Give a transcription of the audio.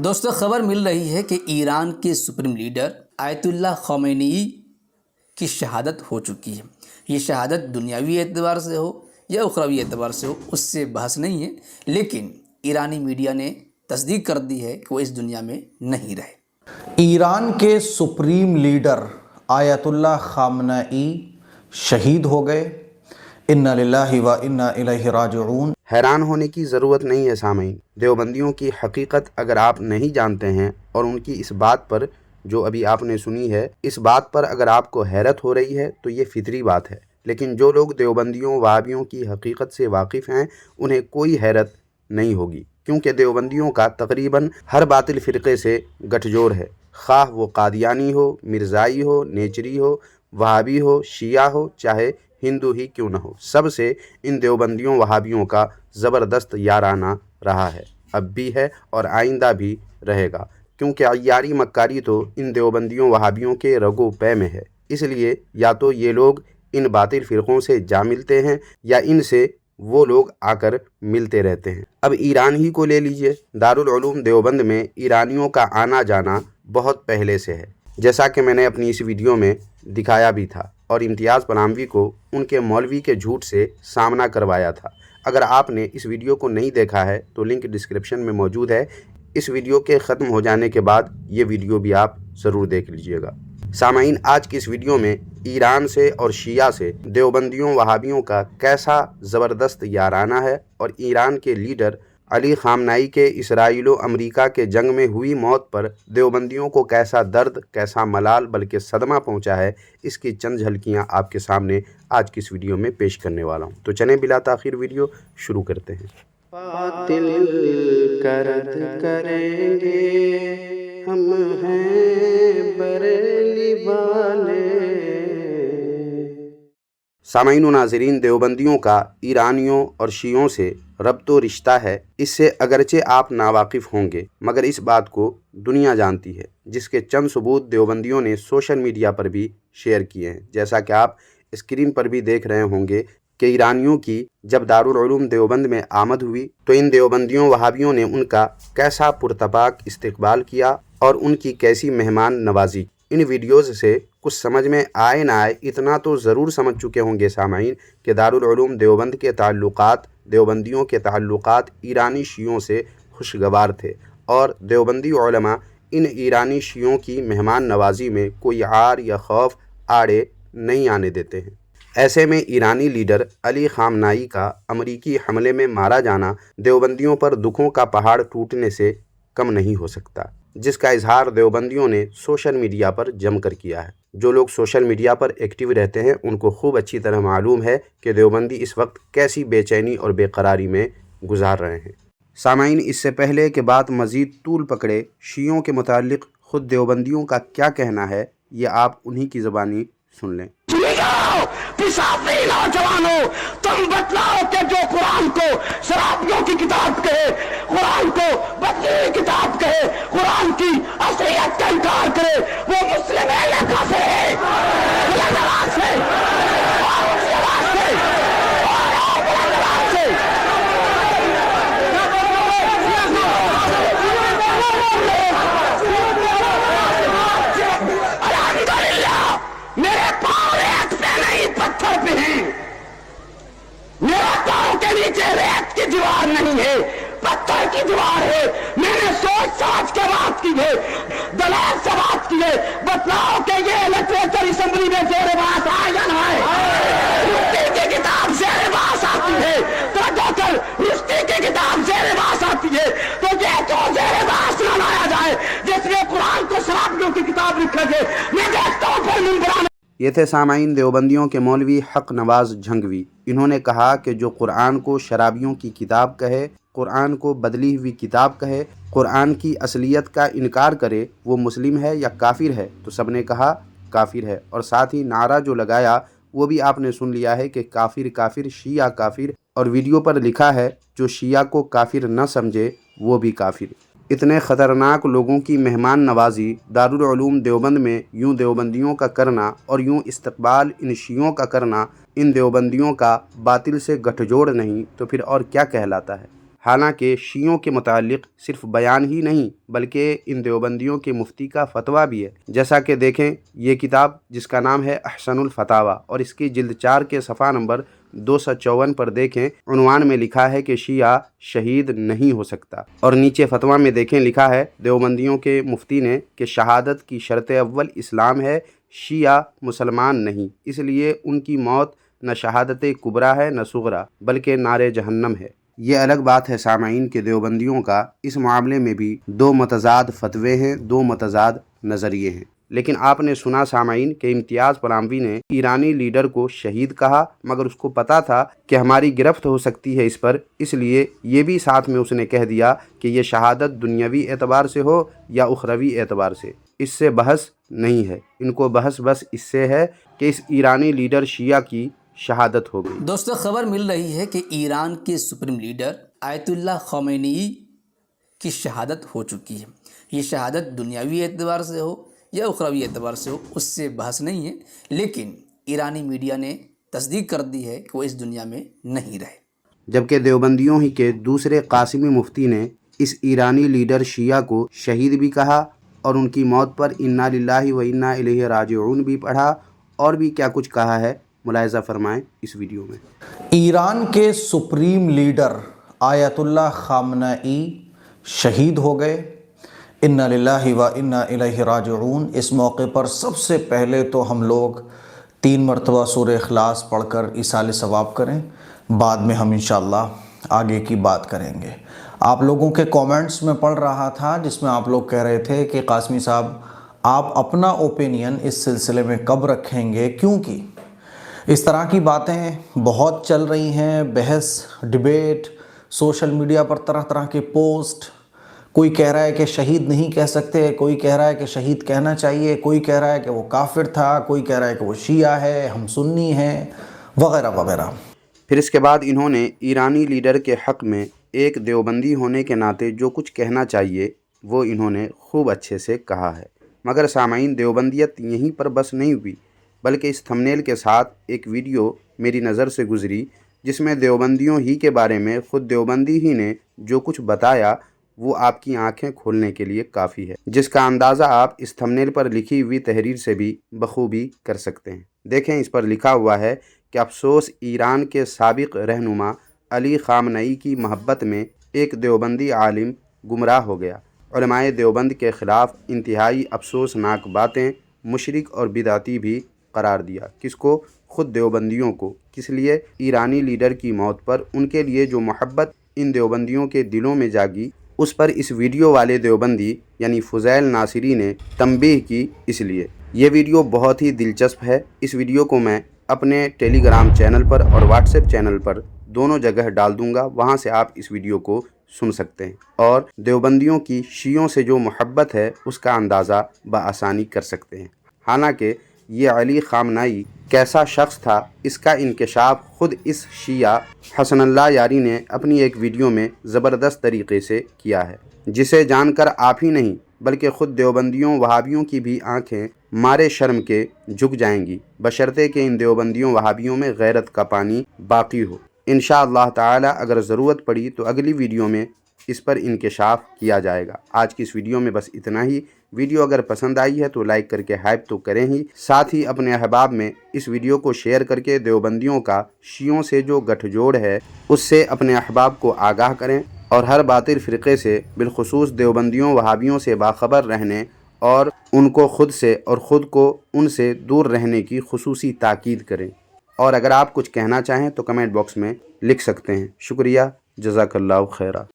دوستوں، خبر مل رہی ہے کہ ایران کے سپریم لیڈر آیت اللہ خامنئی کی شہادت ہو چکی ہے۔ یہ شہادت دنیاوی اعتبار سے ہو یا اخروی اعتبار سے ہو، اس سے بحث نہیں ہے، لیکن ایرانی میڈیا نے تصدیق کر دی ہے کہ وہ اس دنیا میں نہیں رہے۔ ایران کے سپریم لیڈر آیت اللہ خامنئی شہید ہو گئے۔ انا للہ و انا الیہ راجعون۔ حیران ہونے کی ضرورت نہیں ہے سامعین، دیوبندیوں کی حقیقت اگر آپ نہیں جانتے ہیں اور ان کی اس بات پر جو ابھی آپ نے سنی ہے، اس بات پر اگر آپ کو حیرت ہو رہی ہے تو یہ فطری بات ہے، لیکن جو لوگ دیوبندیوں وہابیوں کی حقیقت سے واقف ہیں انہیں کوئی حیرت نہیں ہوگی، کیونکہ دیوبندیوں کا تقریباً ہر باطل فرقے سے گٹھ جوڑ ہے، خواہ وہ قادیانی ہو، مرزائی ہو، نیچری ہو، وہابی ہو، شیعہ ہو، چاہے ہندو ہی کیوں نہ ہو، سب سے ان دیوبندیوں وہابیوں کا زبردست یارانہ رہا ہے، اب بھی ہے اور آئندہ بھی رہے گا، کیونکہ عیاری مکاری تو ان دیوبندیوں وہابیوں کے رگو پے میں ہے۔ اس لیے یا تو یہ لوگ ان باطل فرقوں سے جا ملتے ہیں یا ان سے وہ لوگ آ کر ملتے رہتے ہیں۔ اب ایران ہی کو لے لیجئے، دارالعلوم دیوبند میں ایرانیوں کا آنا جانا بہت پہلے سے ہے، جیسا کہ میں نے اپنی اس ویڈیو میں دکھایا بھی تھا اور امتیاز پراموی کو ان کے مولوی کے جھوٹ سے سامنا کروایا تھا۔ اگر آپ نے اس ویڈیو کو نہیں دیکھا ہے تو لنک ڈسکرپشن میں موجود ہے، اس ویڈیو کے ختم ہو جانے کے بعد یہ ویڈیو بھی آپ ضرور دیکھ لیجئے گا۔ سامعین، آج کی اس ویڈیو میں ایران سے اور شیعہ سے دیوبندیوں وہابیوں کا کیسا زبردست یارانہ ہے اور ایران کے لیڈر علی خامنئی کے اسرائیل و امریکہ کے جنگ میں ہوئی موت پر دیوبندیوں کو کیسا درد، کیسا ملال بلکہ صدمہ پہنچا ہے، اس کی چند جھلکیاں آپ کے سامنے آج کی اس ویڈیو میں پیش کرنے والا ہوں۔ تو چلیں بلا تاخیر ویڈیو شروع کرتے ہیں۔ باطل کرد کریں گے ہم ہیں بریلی والے۔ سامعین و ناظرین، دیوبندیوں کا ایرانیوں اور شیعوں سے ربط و رشتہ ہے، اس سے اگرچہ آپ ناواقف ہوں گے مگر اس بات کو دنیا جانتی ہے، جس کے چند ثبوت دیوبندیوں نے سوشل میڈیا پر بھی شیئر کیے ہیں، جیسا کہ آپ اسکرین پر بھی دیکھ رہے ہوں گے کہ ایرانیوں کی جب دارالعلوم دیوبند میں آمد ہوئی تو ان دیوبندیوں وہابیوں نے ان کا کیسا پرتپاک استقبال کیا اور ان کی کیسی مہمان نوازی۔ ان ویڈیوز سے کچھ سمجھ میں آئے نہ آئے، اتنا تو ضرور سمجھ چکے ہوں گے سامعین کہ دارالعلوم دیوبند کے تعلقات، دیوبندیوں کے تعلقات ایرانی شیعوں سے خوشگوار تھے اور دیوبندی علماء ان ایرانی شیعوں کی مہمان نوازی میں کوئی عار یا خوف آڑے نہیں آنے دیتے ہیں۔ ایسے میں ایرانی لیڈر علی خامنئی کا امریکی حملے میں مارا جانا دیوبندیوں پر دکھوں کا پہاڑ ٹوٹنے سے کم نہیں ہو سکتا، جس کا اظہار دیوبندیوں نے سوشل میڈیا پر جم کر کیا ہے۔ جو لوگ سوشل میڈیا پر ایکٹیو رہتے ہیں ان کو خوب اچھی طرح معلوم ہے کہ دیوبندی اس وقت کیسی بے چینی اور بے قراری میں گزار رہے ہیں۔ سامعین، اس سے پہلے کہ بات مزید طول پکڑے، شیعوں کے متعلق خود دیوبندیوں کا کیا کہنا ہے یہ آپ انہی کی زبانی سن لیں۔ پسافی نوجوانوں، تم بتلاؤ کہ جو قرآن کو شرابیوں کی کتاب کہے، قرآن کو بدلی کتاب کہے، قرآن کی اصلیت کا انکار کرے، وہ مسلم ہے یا کافر ہے؟ بلند آواز سے، اور اونچی آواز سے، اور بلند آواز سے۔ الحمدللہ، میرے پاؤں ریت پہ نہیں پتھر پہ ہیں، میرے پاؤں کے نیچے ریت کی دیوار نہیں ہے، پتھر کی دیوار ہے۔ میں نے سوچ سمجھ کے بات کی ہے، دلائل سے بات کی ہے۔ بتلاؤ کہ یہ لٹریچر اسمبلی میں زیر بحث آئے یا نہ آئے؟ رشتی کی کتاب زیر بحث آتی ہے، توجہ کر، رشتی کی کتاب زیر بحث آتی ہے تو یہ کیوں زیر بحث نہ لایا جائے جس میں قرآن کو شرابیوں کی کتاب لکھا گئے؟ میں دیکھتا ہوں پھر ممبران۔ یہ تھے سامعین دیوبندیوں کے مولوی حق نواز جھنگوی۔ انہوں نے کہا کہ جو قرآن کو شرابیوں کی کتاب کہے، قرآن کو بدلی ہوئی کتاب کہے، قرآن کی اصلیت کا انکار کرے، وہ مسلم ہے یا کافر ہے؟ تو سب نے کہا کافر ہے، اور ساتھ ہی نعرہ جو لگایا وہ بھی آپ نے سن لیا ہے کہ کافر کافر، شیعہ کافر، اور ویڈیو پر لکھا ہے جو شیعہ کو کافر نہ سمجھے وہ بھی کافر۔ اتنے خطرناک لوگوں کی مہمان نوازی دارالعلوم دیوبند میں یوں دیوبندیوں کا کرنا اور یوں استقبال ان شیعوں کا کرنا ان دیوبندیوں کا باطل سے گٹھ جوڑ نہیں تو پھر اور کیا کہلاتا ہے؟ حالانکہ شیعوں کے متعلق صرف بیان ہی نہیں بلکہ ان دیوبندیوں کے مفتی کا فتویٰ بھی ہے، جیسا کہ دیکھیں یہ کتاب جس کا نام ہے احسن الفتاویٰ اور اس کی جلد 4 کے صفحہ نمبر 254 پر دیکھیں، عنوان میں لکھا ہے کہ شیعہ شہید نہیں ہو سکتا، اور نیچے فتویٰ میں دیکھیں لکھا ہے دیوبندیوں کے مفتی نے کہ شہادت کی شرط اول اسلام ہے، شیعہ مسلمان نہیں، اس لیے ان کی موت نہ شہادت کبریٰ ہے نہ صغریٰ بلکہ نار جہنم ہے۔ یہ الگ بات ہے سامعین کہ دیوبندیوں کا اس معاملے میں بھی 2 متضاد فتوے ہیں، 2 متضاد نظریے ہیں۔ لیکن آپ نے سنا سامعین کہ امتیاز پراموی نے ایرانی لیڈر کو شہید کہا، مگر اس کو پتا تھا کہ ہماری گرفت ہو سکتی ہے اس پر، اس لیے یہ بھی ساتھ میں اس نے کہہ دیا کہ یہ شہادت دنیاوی اعتبار سے ہو یا اخروی اعتبار سے، اس سے بحث نہیں ہے، ان کو بحث بس اس سے ہے کہ اس ایرانی لیڈر شیعہ کی شہادت ہو گئی۔ دوستو خبر مل رہی ہے کہ ایران کے سپریم لیڈر آیت اللہ خامنئی کی شہادت ہو چکی ہے۔ یہ شہادت دنیاوی اعتبار سے ہو یا اخروی اعتبار سے ہو اس سے بحث نہیں ہے، لیکن ایرانی میڈیا نے تصدیق کر دی ہے کہ وہ اس دنیا میں نہیں رہے۔ جبکہ دیوبندیوں ہی کے دوسرے قاسمی مفتی نے اس ایرانی لیڈر شیعہ کو شہید بھی کہا اور ان کی موت پر انا للہ و انا الیہ راجعون بھی پڑھا، اور بھی کیا کچھ کہا ہے ملاحظہ فرمائیں اس ویڈیو میں۔ ایران کے سپریم لیڈر آیت اللہ خامنئی شہید ہو گئے، انا للہ و انا الیہ راجعون۔ اس موقع پر سب سے پہلے تو ہم لوگ 3 مرتبہ سورہ اخلاص پڑھ کر ایصال ثواب کریں، بعد میں ہم انشاءاللہ آگے کی بات کریں گے۔ آپ لوگوں کے کومنٹس میں پڑھ رہا تھا جس میں آپ لوگ کہہ رہے تھے کہ قاسمی صاحب آپ اپنا اوپینین اس سلسلے میں کب رکھیں گے، کیونکہ اس طرح کی باتیں بہت چل رہی ہیں، بحث، ڈیبیٹ، سوشل میڈیا پر طرح طرح کے پوسٹ، کوئی کہہ رہا ہے کہ شہید نہیں کہہ سکتے، کوئی کہہ رہا ہے کہ شہید کہنا چاہیے، کوئی کہہ رہا ہے کہ وہ کافر تھا، کوئی کہہ رہا ہے کہ وہ شیعہ ہے، ہم سنی ہیں، وغیرہ وغیرہ۔ پھر اس کے بعد انہوں نے ایرانی لیڈر کے حق میں ایک دیوبندی ہونے کے ناطے جو کچھ کہنا چاہیے وہ انہوں نے خوب اچھے سے کہا ہے۔ مگر سامعین دیوبندیت یہیں پر بس نہیں ہوئی، بلکہ اس تھمنیل کے ساتھ ایک ویڈیو میری نظر سے گزری جس میں دیوبندیوں ہی کے بارے میں خود دیوبندی ہی نے جو کچھ بتایا وہ آپ کی آنکھیں کھولنے کے لیے کافی ہے، جس کا اندازہ آپ اس تھمنیل پر لکھی ہوئی تحریر سے بھی بخوبی کر سکتے ہیں۔ دیکھیں اس پر لکھا ہوا ہے کہ افسوس ایران کے سابق رہنما علی خامنئی کی محبت میں ایک دیوبندی عالم گمراہ ہو گیا، علماء دیوبند کے خلاف انتہائی افسوسناک باتیں، مشرک اور بدعتی بھی قرار دیا۔ کس کو؟ خود دیوبندیوں کو۔ کس لیے؟ ایرانی لیڈر کی موت پر ان کے لیے جو محبت ان دیوبندیوں کے دلوں میں جاگی اس پر اس ویڈیو والے دیوبندی یعنی فضیل ناصری نے تنبیہ کی۔ اس لیے یہ ویڈیو بہت ہی دلچسپ ہے۔ اس ویڈیو کو میں اپنے ٹیلی گرام چینل پر اور واٹس ایپ چینل پر دونوں جگہ ڈال دوں گا، وہاں سے آپ اس ویڈیو کو سن سکتے ہیں اور دیوبندیوں کی شیعوں سے جو محبت ہے اس کا اندازہ بآسانی کر سکتے ہیں۔ حالانکہ یہ علی خامنئی کیسا شخص تھا اس کا انکشاف خود اس شیعہ حسن اللہ یاری نے اپنی ایک ویڈیو میں زبردست طریقے سے کیا ہے، جسے جان کر آپ ہی نہیں بلکہ خود دیوبندیوں وہابیوں کی بھی آنکھیں مارے شرم کے جھک جائیں گی، بشرطے کہ ان دیوبندیوں وہابیوں میں غیرت کا پانی باقی ہو۔ انشاءاللہ تعالی اگر ضرورت پڑی تو اگلی ویڈیو میں اس پر انکشاف کیا جائے گا۔ آج کی اس ویڈیو میں بس اتنا ہی۔ ویڈیو اگر پسند آئی ہے تو لائک کر کے ہائپ تو کریں ہی، ساتھ ہی اپنے احباب میں اس ویڈیو کو شیئر کر کے دیوبندیوں کا شیعوں سے جو گٹھ جوڑ ہے اس سے اپنے احباب کو آگاہ کریں اور ہر باطل فرقے سے بالخصوص دیوبندیوں وہابیوں سے باخبر رہنے اور ان کو خود سے اور خود کو ان سے دور رہنے کی خصوصی تاکید کریں۔ اور اگر آپ کچھ کہنا چاہیں تو کمنٹ باکس میں لکھ سکتے ہیں۔ شکریہ، جزاک اللہ خیرہ۔